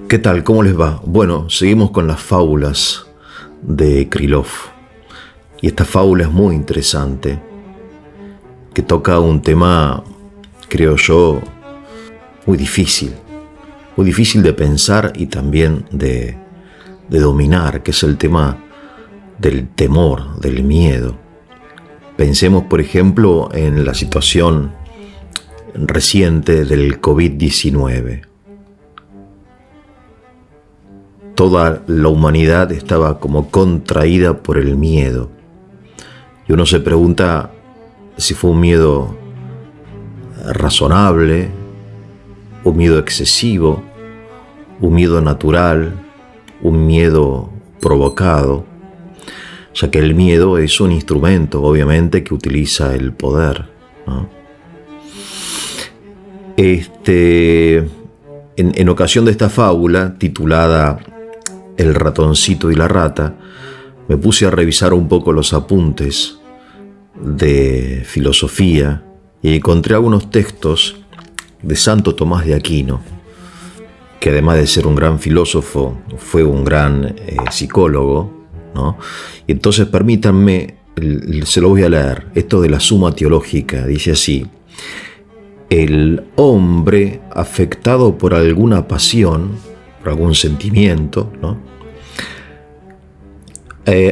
¿Qué tal? ¿Cómo les va? Bueno, seguimos con las fábulas de Krylov. Y esta fábula es muy interesante, que toca un tema, creo yo, muy difícil de pensar y también de dominar, que es el tema del temor, del miedo. Pensemos, por ejemplo, en la situación reciente del COVID-19. Toda la humanidad estaba como contraída por el miedo. Y uno se pregunta si fue un miedo razonable, un miedo excesivo, un miedo natural, un miedo provocado, ya que el miedo es un instrumento, obviamente, que utiliza el poder, ¿no? En ocasión de esta fábula, titulada El ratoncito y la rata, me puse a revisar un poco los apuntes de filosofía y encontré algunos textos de Santo Tomás de Aquino, que además de ser un gran filósofo, fue un gran psicólogo, ¿no? Y entonces permítanme, se lo voy a leer, esto de la Suma Teológica, dice así: el hombre afectado por alguna pasión, por algún sentimiento, ¿no?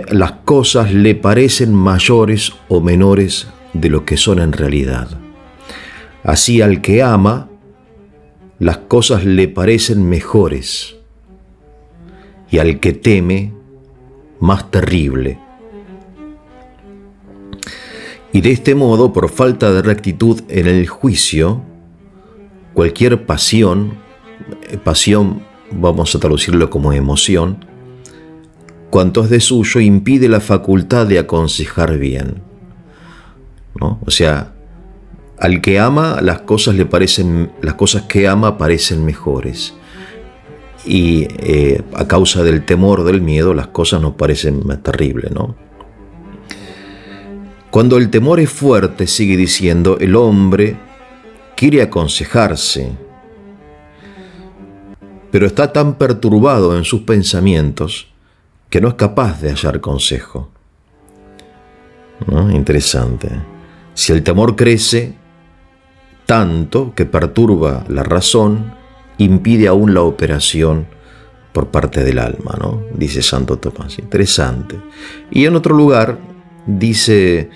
Las cosas le parecen mayores o menores de lo que son en realidad. Así al que ama, las cosas le parecen mejores, y al que teme, más terrible. Y de este modo, por falta de rectitud en el juicio, cualquier pasión vamos a traducirlo como emoción, cuanto es de suyo, impide la facultad de aconsejar bien, ¿no? O sea, al que ama, las cosas que ama parecen mejores. Y a causa del temor, del miedo, las cosas nos parecen más terribles, ¿no? Cuando el temor es fuerte, sigue diciendo, el hombre quiere aconsejarse, pero está tan perturbado en sus pensamientos que no es capaz de hallar consejo, ¿no? Interesante. Si el temor crece tanto que perturba la razón, impide aún la operación por parte del alma, ¿no? Dice Santo Tomás. Interesante. Y en otro lugar dice,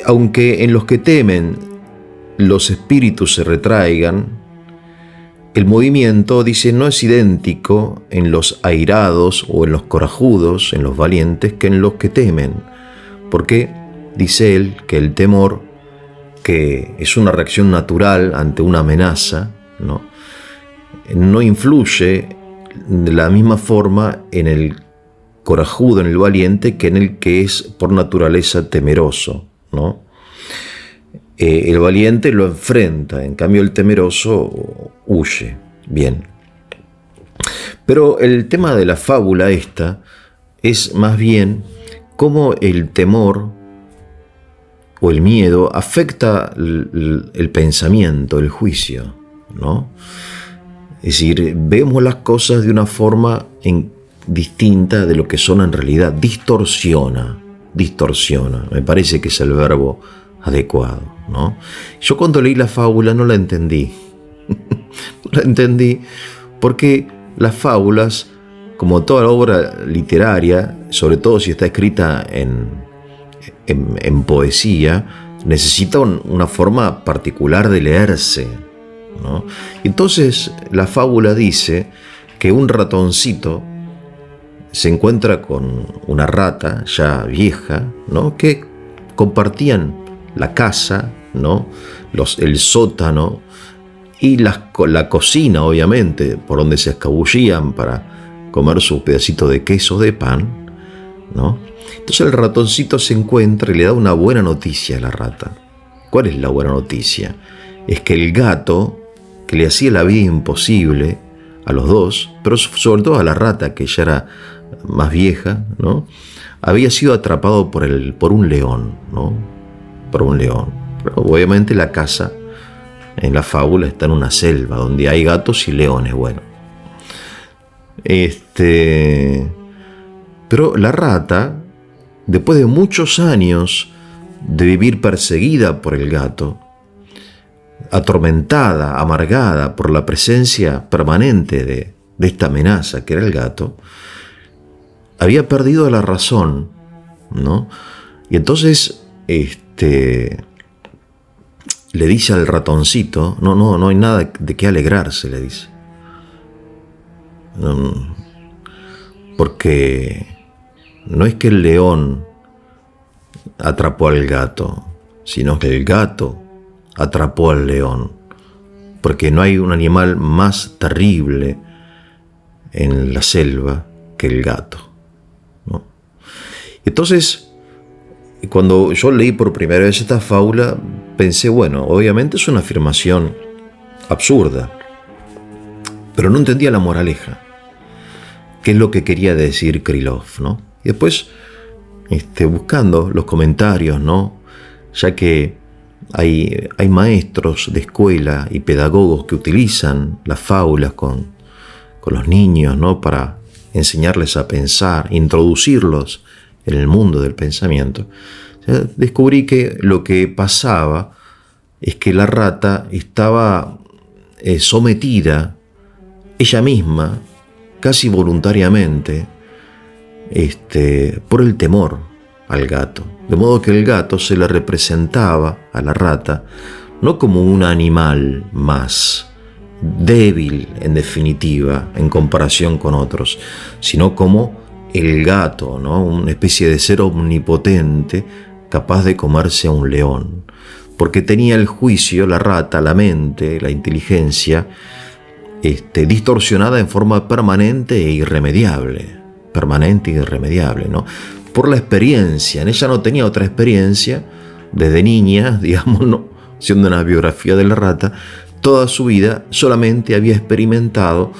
aunque en los que temen los espíritus se retraigan, el movimiento, dice, no es idéntico en los airados o en los corajudos, en los valientes, que en los que temen. Porque dice él que el temor, que es una reacción natural ante una amenaza, no influye de la misma forma en el corajudo, en el valiente, que en el que es por naturaleza temeroso, ¿no? El valiente lo enfrenta, en cambio el temeroso huye. Bien. Pero el tema de la fábula esta es más bien cómo el temor o el miedo afecta el pensamiento, el juicio, ¿no? Es decir, vemos las cosas de una forma distinta de lo que son en realidad. Distorsiona. Me parece que es el verbo adecuado, ¿no? Yo cuando leí la fábula no la entendí. No la entendí porque las fábulas, como toda la obra literaria, sobre todo si está escrita en poesía, necesita una forma particular de leerse, ¿no? Entonces la fábula dice que un ratoncito se encuentra con una rata ya vieja, ¿no? Que compartían la casa, ¿no? El sótano y la cocina, obviamente, por donde se escabullían para comer su pedacito de queso, de pan, ¿no? Entonces el ratoncito se encuentra y le da una buena noticia a la rata. ¿Cuál es la buena noticia? Es que el gato, que le hacía la vida imposible a los dos, pero sobre todo a la rata, que ya era más vieja, ¿no? Había sido atrapado por un león, ¿no? Por un león. Pero obviamente la casa en la fábula está en una selva donde hay gatos y leones. Bueno, pero la rata, después de muchos años de vivir perseguida por el gato, atormentada, amargada por la presencia permanente de esta amenaza que era el gato, había perdido la razón, ¿no? Y entonces le dice al ratoncito, no hay nada de qué alegrarse, le dice. Porque no es que el león atrapó al gato, sino que el gato atrapó al león. Porque no hay un animal más terrible en la selva que el gato, ¿no? Entonces, cuando yo leí por primera vez esta fábula, pensé, bueno, obviamente es una afirmación absurda, pero no entendía la moraleja. ¿Qué es lo que quería decir Krylov, ¿no? Y después, buscando los comentarios, ¿no? Ya que hay maestros de escuela y pedagogos que utilizan las fábulas con los niños, ¿no? Para enseñarles a pensar, introducirlos en el mundo del pensamiento. O sea, descubrí que lo que pasaba es que la rata estaba sometida ella misma, casi voluntariamente, por el temor al gato. De modo que el gato se le representaba a la rata no como un animal más, débil en definitiva en comparación con otros, sino como el gato, ¿no? Una especie de ser omnipotente capaz de comerse a un león, porque tenía el juicio, la rata, la mente, la inteligencia, distorsionada en forma permanente e irremediable, ¿no? Por la experiencia. En ella no tenía otra experiencia desde niña, digamos, ¿no? Siendo una biografía de la rata, toda su vida solamente había experimentado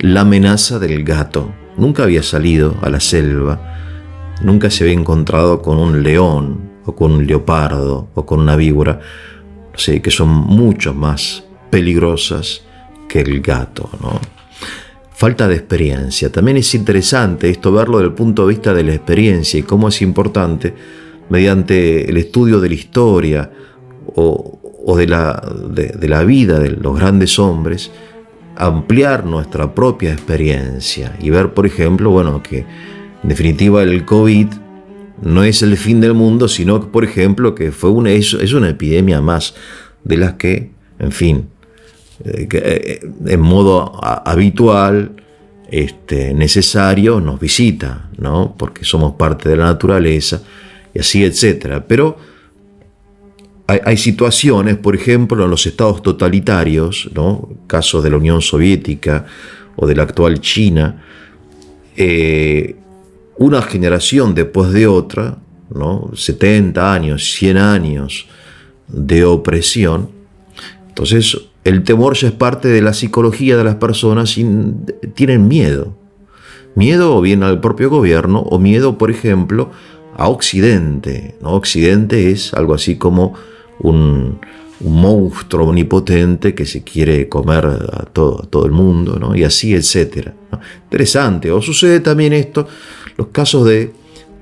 la amenaza del gato. Nunca había salido a la selva, nunca se había encontrado con un león o con un leopardo o con una víbora, no sé, que son mucho más peligrosas que el gato, ¿no? Falta de experiencia. También es interesante esto, verlo desde el punto de vista de la experiencia y cómo es importante, mediante el estudio de la historia o de la vida de los grandes hombres, ampliar nuestra propia experiencia y ver, por ejemplo, bueno, que en definitiva el COVID no es el fin del mundo, sino, por ejemplo, que es una epidemia más de las que, en fin, que en modo habitual, necesario, nos visita, ¿no? Porque somos parte de la naturaleza y así, etcétera. Pero hay situaciones, por ejemplo, en los estados totalitarios, ¿no? Casos de la Unión Soviética o de la actual China, una generación después de otra, ¿no? 70 años, 100 años de opresión. Entonces, el temor ya es parte de la psicología de las personas y tienen miedo. Miedo o bien al propio gobierno o miedo, por ejemplo, a Occidente, ¿no? Occidente es algo así como un monstruo omnipotente que se quiere comer a todo el mundo, ¿no? Y así, etcétera, ¿no? Interesante. O sucede también esto, los casos de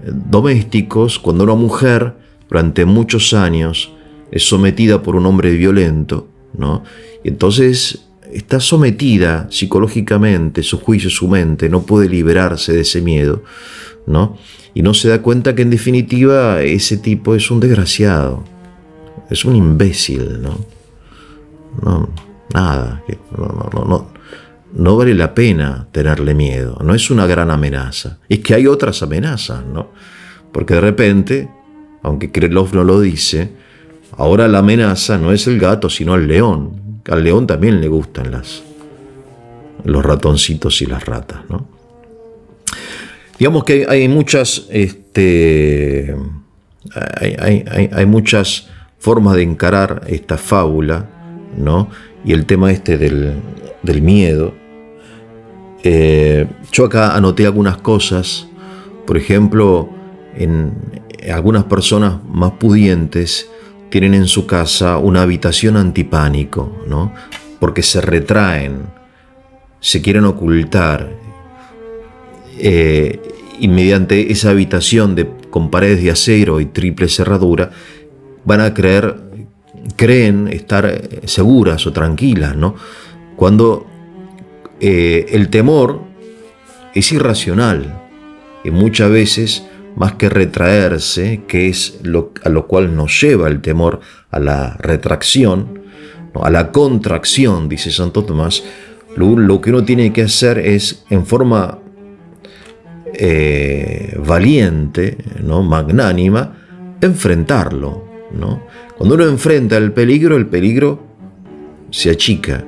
domésticos, cuando una mujer durante muchos años es sometida por un hombre violento, ¿no? Y entonces está sometida psicológicamente, su juicio, su mente, no puede liberarse de ese miedo, ¿no? Y no se da cuenta que en definitiva ese tipo es un desgraciado, es un imbécil, ¿no? No, nada, no vale la pena tenerle miedo, no es una gran amenaza. Es que hay otras amenazas, ¿no? Porque de repente, aunque Krylov no lo dice, ahora la amenaza no es el gato, sino el león. Al león también le gustan los ratoncitos y las ratas, ¿no? Digamos que hay muchas, hay muchas formas de encarar esta fábula, ¿no? Y el tema del miedo. Yo acá anoté algunas cosas, por ejemplo, en algunas personas más pudientes tienen en su casa una habitación antipánico, ¿no? Porque se retraen, se quieren ocultar, y mediante esa habitación con paredes de acero y triple cerradura van a creen estar seguras o tranquilas, ¿no? Cuando el temor es irracional y muchas veces, más que retraerse, que es a lo cual nos lleva el temor, a la retracción, ¿no? A la contracción, dice Santo Tomás, lo que uno tiene que hacer es, en forma valiente, ¿no? Magnánima, enfrentarlo, ¿no? Cuando uno enfrenta el peligro se achica.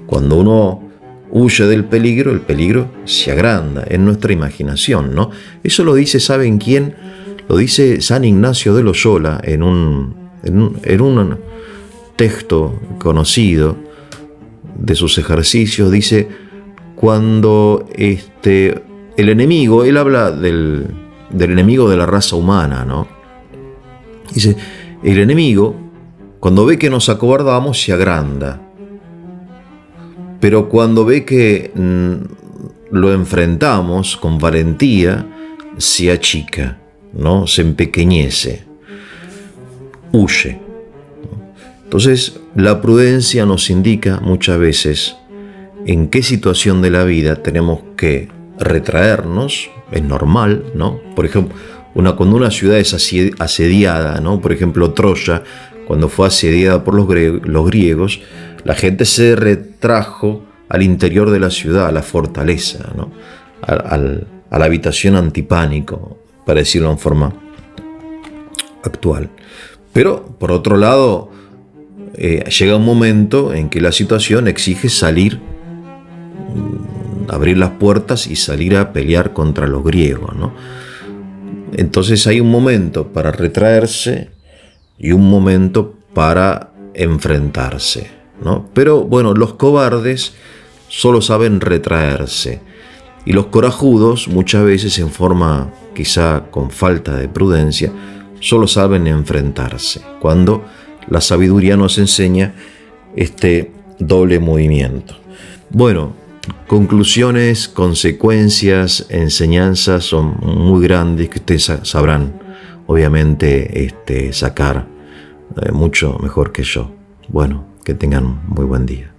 Cuando uno huye del peligro, el peligro se agranda en nuestra imaginación, ¿no? Eso lo dice, ¿saben quién? Lo dice San Ignacio de Loyola en un texto conocido de sus ejercicios. Dice, cuando el enemigo, él habla del enemigo de la raza humana, ¿no? Dice, el enemigo, cuando ve que nos acobardamos, se agranda. Pero cuando ve que lo enfrentamos con valentía, se achica, ¿no? Se empequeñece, huye. Entonces, la prudencia nos indica muchas veces en qué situación de la vida tenemos que retraernos, es normal, ¿no? Por ejemplo, cuando una ciudad es asediada, ¿no? Por ejemplo, Troya, cuando fue asediada por los griegos, la gente se retrajo al interior de la ciudad, a la fortaleza, ¿no? A la habitación antipánico, para decirlo en forma actual. Pero, por otro lado, llega un momento en que la situación exige salir, abrir las puertas y salir a pelear contra los griegos, ¿no? Entonces hay un momento para retraerse y un momento para enfrentarse, ¿no? Pero bueno, los cobardes solo saben retraerse y los corajudos, muchas veces en forma quizá con falta de prudencia, solo saben enfrentarse, cuando la sabiduría nos enseña este doble movimiento. Bueno, conclusiones, consecuencias, enseñanzas son muy grandes que ustedes sabrán obviamente sacar mucho mejor que yo. Bueno, que tengan muy buen día.